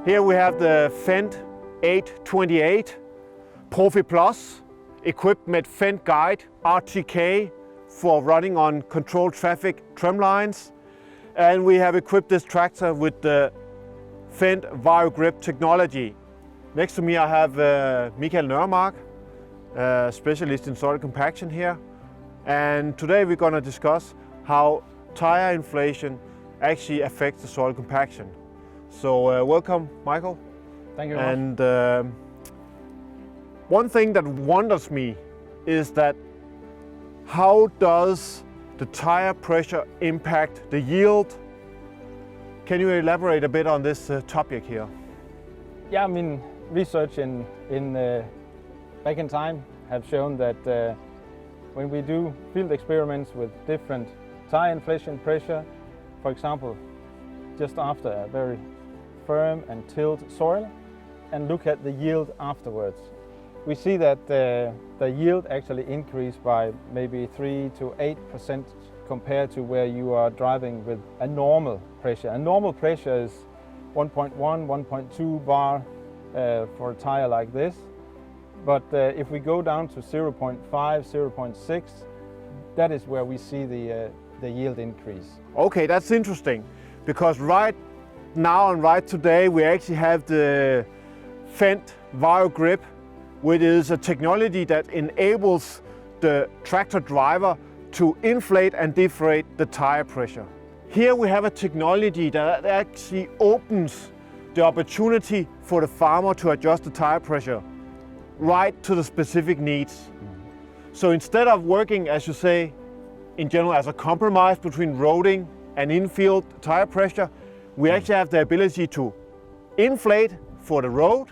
Here we have the Fendt 828 Profi Plus, equipped with Fendt Guide RTK for running on controlled traffic trim lines. And we have equipped this tractor with the Fendt VarioGrip technology. Next to me I have Nørremark, specialist in soil compaction here. And today we're going to discuss how tire inflation actually affects the soil compaction. So welcome, Michael. Thank you very much. And one thing that wonders me is that how does the tire pressure impact the yield? Can you elaborate a bit on this topic here? Yeah, I mean, research back in time have shown that when we do field experiments with different tire inflation pressure, for example, just after a very firm and tilled soil, and look at the yield afterwards, we see that the yield actually increased by maybe 3 to 8% compared to where you are driving with a normal pressure. A normal pressure is 1.1, 1.2 bar for a tire like this. But if we go down to 0.5, 0.6, that is where we see the yield increase. Okay, that's interesting, because right now and right today we actually have the Fendt VarioGrip, which is a technology that enables the tractor driver to inflate and deflate the tire pressure. Here we have a technology that actually opens the opportunity for the farmer to adjust the tire pressure right to the specific needs. So instead of working, as you say, in general as a compromise between roading and infield tire pressure, we actually have the ability to inflate for the road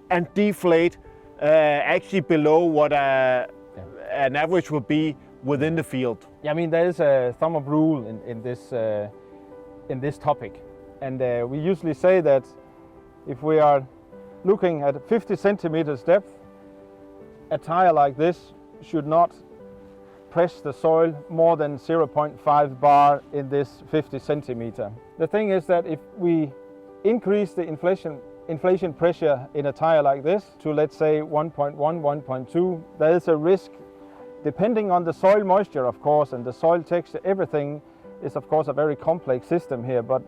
and deflate actually below what an average would be within the field. Yeah, I mean, there is a thumb of rule in this topic, and we usually say that if we are looking at 50 centimeters depth, a tire like this should not press the soil more than 0.5 bar in this 50 centimeter. The thing is that if we increase the inflation pressure in a tire like this to, let's say, 1.1, 1.2, there is a risk, depending on the soil moisture, of course, and the soil texture. Everything is, of course, a very complex system here, but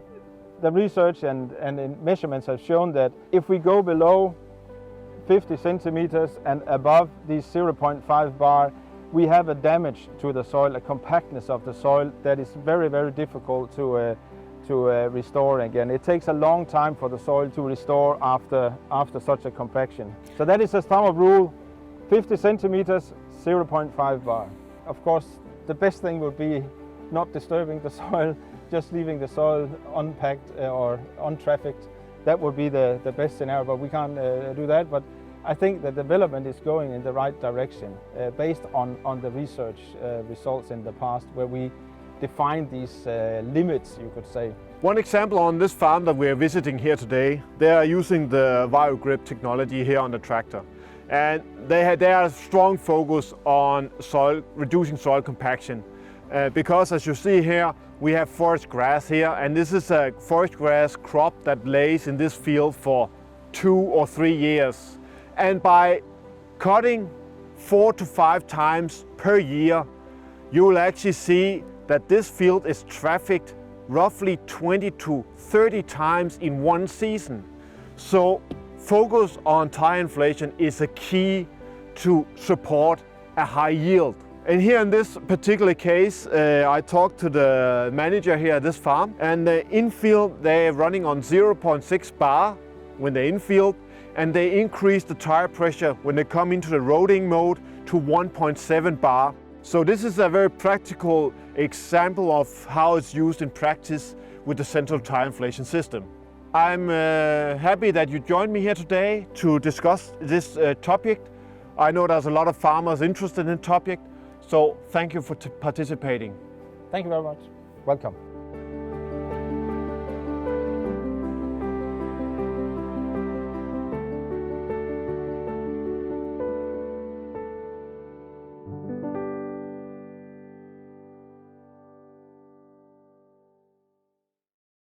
the research and measurements have shown that if we go below 50 centimeters and above these 0.5 bar, we have a damage to the soil, a compactness of the soil that is very, very difficult to restore again. It takes a long time for the soil to restore after such a compaction. So that is a thumb of rule: 50 centimeters, 0.5 bar. Of course, the best thing would be not disturbing the soil, just leaving the soil unpacked or untrafficked. That would be the best scenario, but we can't do that. But I think the development is going in the right direction based on the research results in the past, where we define these limits, you could say. One example on this farm that we are visiting here today, they are using the VarioGrip technology here on the tractor. And they are a strong focus on reducing soil compaction. Because as you see here, we have forest grass here, and this is a forest grass crop that lays in this field for 2 or 3 years. And by cutting 4 to 5 times per year, you will actually see that this field is trafficked roughly 20 to 30 times in one season. So focus on tire inflation is a key to support a high yield. And here in this particular case, I talked to the manager here at this farm, and the infield, they're running on 0.6 bar when they're infield, and they increase the tire pressure when they come into the roading mode to 1.7 bar. So this is a very practical example of how it's used in practice with the central tire inflation system. I'm happy that you joined me here today to discuss this topic. I know there's a lot of farmers interested in the topic, so thank you for participating. Thank you very much. Welcome.